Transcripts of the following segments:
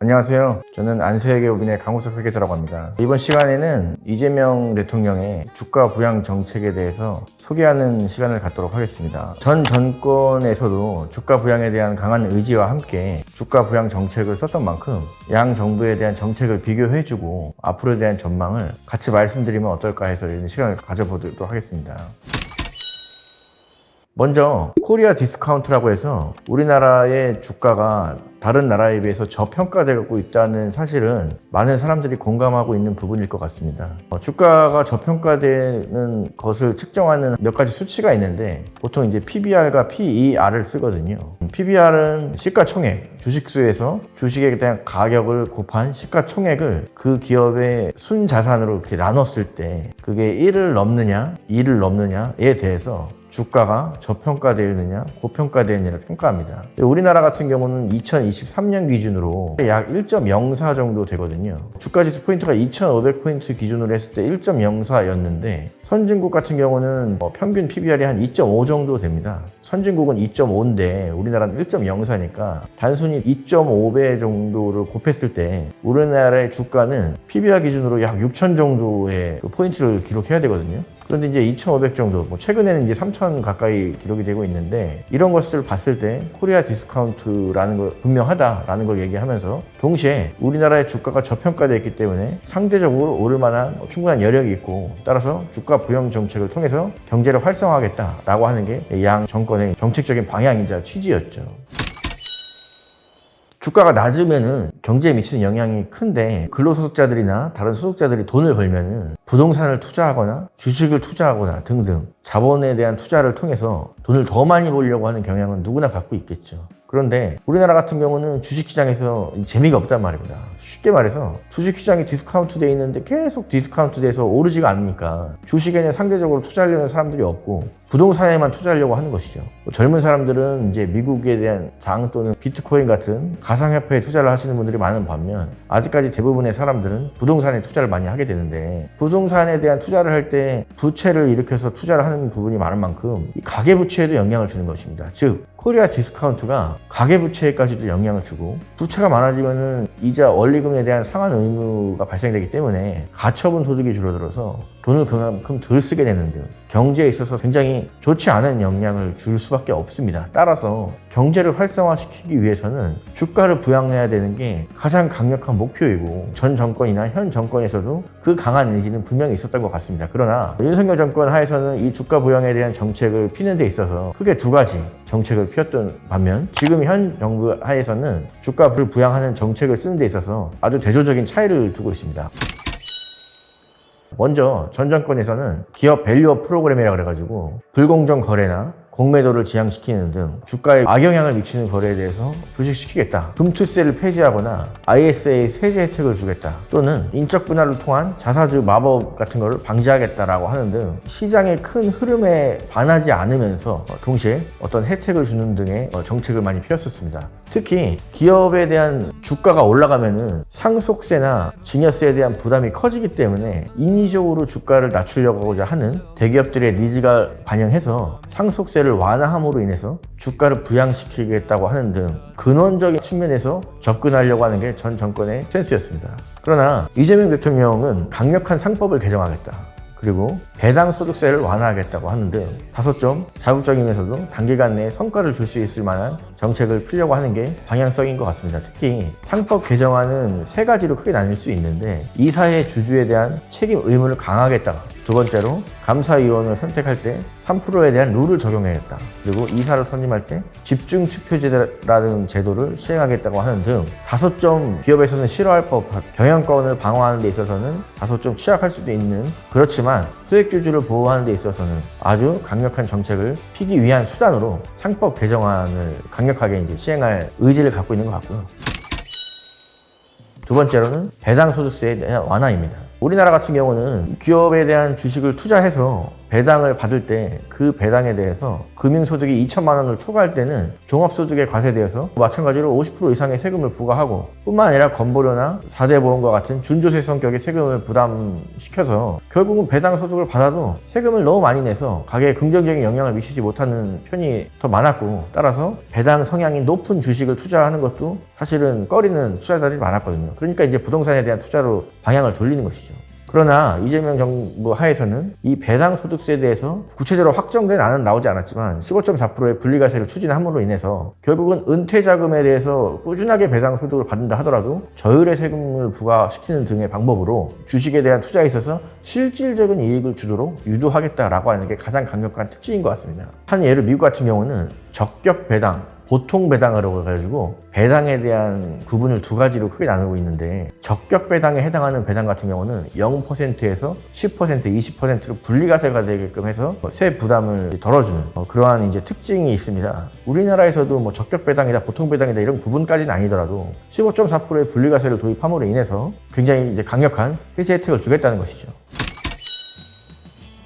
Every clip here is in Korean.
안녕하세요. 저는 안세계오빈의 강호석 회계사라고 합니다. 이번 시간에는 이재명 대통령의 주가 부양 정책에 대해서 소개하는 시간을 갖도록 하겠습니다. 전 정권에서도 주가 부양에 대한 강한 의지와 함께 주가 부양 정책을 썼던 만큼 양 정부에 대한 정책을 비교해주고 앞으로에 대한 전망을 같이 말씀드리면 어떨까 해서 이런 시간을 가져보도록 하겠습니다. 먼저 코리아 디스카운트라고 해서 우리나라의 주가가 다른 나라에 비해서 저평가되고 있다는 사실은 많은 사람들이 공감하고 있는 부분일 것 같습니다. 주가가 저평가되는 것을 측정하는 몇 가지 수치가 있는데 보통 이제 PBR과 PER을 쓰거든요. PBR은 시가총액, 주식수에서 주식에 대한 가격을 곱한 시가총액을 그 기업의 순자산으로 이렇게 나눴을 때 그게 1을 넘느냐, 2를 넘느냐에 대해서 주가가 저평가되느냐, 고평가되느냐를 평가합니다. 우리나라 같은 경우는 2023년 기준으로 약 1.04 정도 되거든요. 주가지수 포인트가 2,500포인트 기준으로 했을 때 1.04였는데 선진국 같은 경우는 평균 PBR이 한 2.5 정도 됩니다. 선진국은 2.5인데 우리나라는 1.04니까 단순히 2.5배 정도를 곱했을 때 우리나라의 주가는 PBR 기준으로 약 6,000 정도의 포인트를 기록해야 되거든요. 그런데 이제 2,500 정도, 최근에는 이제 3,000 가까이 기록이 되고 있는데 이런 것을 봤을 때 코리아 디스카운트라는 걸 분명하다라는 걸 얘기하면서 동시에 우리나라의 주가가 저평가되어 있기 때문에 상대적으로 오를 만한 충분한 여력이 있고 따라서 주가 부양 정책을 통해서 경제를 활성화하겠다라고 하는 게 양 정권의 정책적인 방향이자 취지였죠. 주가가 낮으면은 경제에 미치는 영향이 큰데 근로소득자들이나 다른 소득자들이 돈을 벌면은 부동산을 투자하거나 주식을 투자하거나 등등 자본에 대한 투자를 통해서 돈을 더 많이 벌려고 하는 경향은 누구나 갖고 있겠죠. 그런데 우리나라 같은 경우는 주식시장에서 재미가 없단 말입니다. 쉽게 말해서 주식시장이 디스카운트 돼 있는데 계속 디스카운트 돼서 오르지가 않으니까 주식에는 상대적으로 투자하려는 사람들이 없고 부동산에만 투자하려고 하는 것이죠. 젊은 사람들은 이제 미국에 대한 장 또는 비트코인 같은 가상화폐에 투자를 하시는 분들이 많은 반면 아직까지 대부분의 사람들은 부동산에 투자를 많이 하게 되는데 부동산에 대한 투자를 할 때 부채를 일으켜서 투자를 하는 부분이 많은 만큼 이 가계부채에도 영향을 주는 것입니다. 즉 코리아 디스카운트가 가계부채에까지도 영향을 주고 부채가 많아지면은 이자 원리금에 대한 상환 의무가 발생되기 때문에 가처분 소득이 줄어들어서 돈을 그만큼 덜 쓰게 되는 등 경제에 있어서 굉장히 좋지 않은 영향을 줄 수밖에 없습니다. 따라서 경제를 활성화시키기 위해서는 주가를 부양해야 되는 게 가장 강력한 목표이고 전 정권이나 현 정권에서도 그 강한 의지는 분명히 있었던 것 같습니다. 그러나 윤석열 정권 하에서는 이 주가 부양에 대한 정책을 피는 데 있어서 크게 두 가지 정책을 피웠던 반면 지금 현 정부 하에서는 주가를 부양하는 정책을 쓰는 데 있어서 아주 대조적인 차이를 두고 있습니다. 먼저 전 정권에서는 기업 밸류업 프로그램이라고 그래가지고 불공정 거래나 공매도를 지향시키는 등 주가에 악영향을 미치는 거래에 대해서 불식시키겠다. 금투세를 폐지하거나 ISA 세제 혜택을 주겠다. 또는 인적 분할을 통한 자사주 마법 같은 것을 방지하겠다라고 하는 등 시장의 큰 흐름에 반하지 않으면서 동시에 어떤 혜택을 주는 등의 정책을 많이 펴었습니다. 특히 기업에 대한 주가가 올라가면은 상속세나 증여세에 대한 부담이 커지기 때문에 인위적으로 주가를 낮추려고자 하는 대기업들의 니즈가 반영해서 상속세를 완화함으로 인해서 주가를 부양시키겠다고 하는 등 근원적인 측면에서 접근하려고 하는 게 전 정권의 센스였습니다. 그러나 이재명 대통령은 강력한 상법을 개정하겠다. 그리고 배당 소득세를 완화하겠다고 하는 등 다소 좀 자극적이면서도 단기간 내에 성과를 줄 수 있을 만한 정책을 피려고 하는 게 방향성인 것 같습니다. 특히 상법 개정안은 세 가지로 크게 나뉠 수 있는데 이사회 주주에 대한 책임 의무를 강화하겠다. 두 번째로 감사위원을 선택할 때 3%에 대한 룰을 적용하겠다. 그리고 이사를 선임할 때 집중투표제라는 제도를 시행하겠다고 하는 등 다소 좀 기업에서는 싫어할 법한 경영권을 방어하는 데 있어서는 다소 좀 취약할 수도 있는 그렇지만 소액주주를 보호하는 데 있어서는 아주 강력한 정책을 피기 위한 수단으로 상법 개정안을 강력하게 이제 시행할 의지를 갖고 있는 것 같고요. 두 번째로는 배당 소득세에 대한 완화입니다. 우리나라 같은 경우는 기업에 대한 주식을 투자해서 배당을 받을 때 그 배당에 대해서 금융소득이 2천만 원을 초과할 때는 종합소득에 과세되어서 마찬가지로 50% 이상의 세금을 부과하고 뿐만 아니라 건보료나 4대 보험과 같은 준조세 성격의 세금을 부담시켜서 결국은 배당 소득을 받아도 세금을 너무 많이 내서 가계에 긍정적인 영향을 미치지 못하는 편이 더 많았고, 따라서 배당 성향이 높은 주식을 투자하는 것도 사실은 꺼리는 투자자들이 많았거든요. 그러니까 이제 부동산에 대한 투자로 방향을 돌리는 것이죠. 그러나 이재명 정부 하에서는 이 배당 소득세에 대해서 구체적으로 확정된 안은 나오지 않았지만 15.4%의 분리과세를 추진함으로 인해서 결국은 은퇴 자금에 대해서 꾸준하게 배당 소득을 받는다 하더라도 저율의 세금을 부과시키는 등의 방법으로 주식에 대한 투자에 있어서 실질적인 이익을 주도록 유도하겠다라고 하는 게 가장 강력한 특징인 것 같습니다. 한 예로 미국 같은 경우는 적격 배당, 보통 배당이라고 해가지고 배당에 대한 구분을 두 가지로 크게 나누고 있는데, 적격 배당에 해당하는 배당 같은 경우는 0%에서 10%, 20%로 분리과세가 되게끔 해서 세 부담을 덜어주는 그러한 이제 특징이 있습니다. 우리나라에서도 뭐 적격 배당이다, 보통 배당이다 이런 구분까지는 아니더라도 15.4%의 분리과세를 도입함으로 인해서 굉장히 이제 강력한 세제 혜택을 주겠다는 것이죠.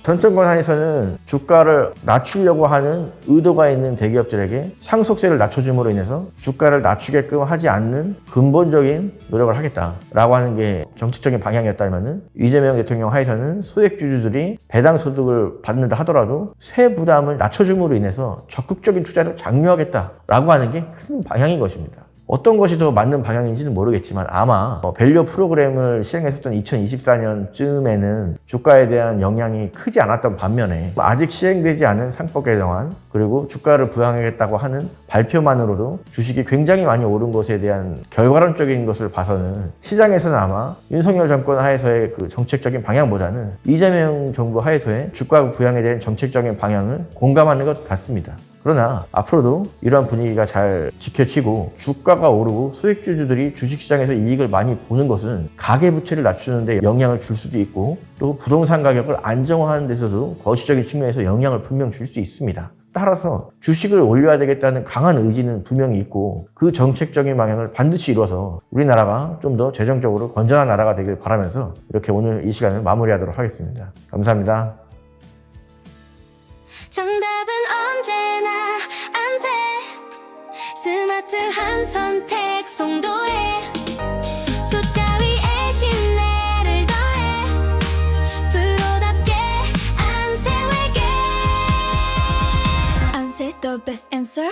전 정권 하에서는 주가를 낮추려고 하는 의도가 있는 대기업들에게 상속세를 낮춰줌으로 인해서 주가를 낮추게끔 하지 않는 근본적인 노력을 하겠다라고 하는 게 정책적인 방향이었다면, 이재명 대통령 하에서는 소액주주들이 배당 소득을 받는다 하더라도 세 부담을 낮춰줌으로 인해서 적극적인 투자를 장려하겠다라고 하는 게 큰 방향인 것입니다. 어떤 것이 더 맞는 방향인지는 모르겠지만 아마 밸류 프로그램을 시행했었던 2024년쯤에는 주가에 대한 영향이 크지 않았던 반면에 아직 시행되지 않은 상법 개정안, 그리고 주가를 부양하겠다고 하는 발표만으로도 주식이 굉장히 많이 오른 것에 대한 결과론적인 것을 봐서는 시장에서는 아마 윤석열 정권 하에서의 그 정책적인 방향보다는 이재명 정부 하에서의 주가 부양에 대한 정책적인 방향을 공감하는 것 같습니다. 그러나 앞으로도 이러한 분위기가 잘 지켜지고 주가가 오르고 소액주주들이 주식시장에서 이익을 많이 보는 것은 가계부채를 낮추는 데 영향을 줄 수도 있고, 또 부동산 가격을 안정화하는 데서도 거시적인 측면에서 영향을 분명 줄 수 있습니다. 따라서 주식을 올려야 되겠다는 강한 의지는 분명히 있고, 그 정책적인 방향을 반드시 이뤄서 우리나라가 좀 더 재정적으로 건전한 나라가 되길 바라면서 이렇게 오늘 이 시간을 마무리하도록 하겠습니다. 감사합니다. 정답은 언제나 안새 스마트한 선택 송도에 숫자 위에 신뢰를 더해 프로답게 안새 외계 안새 the best answer.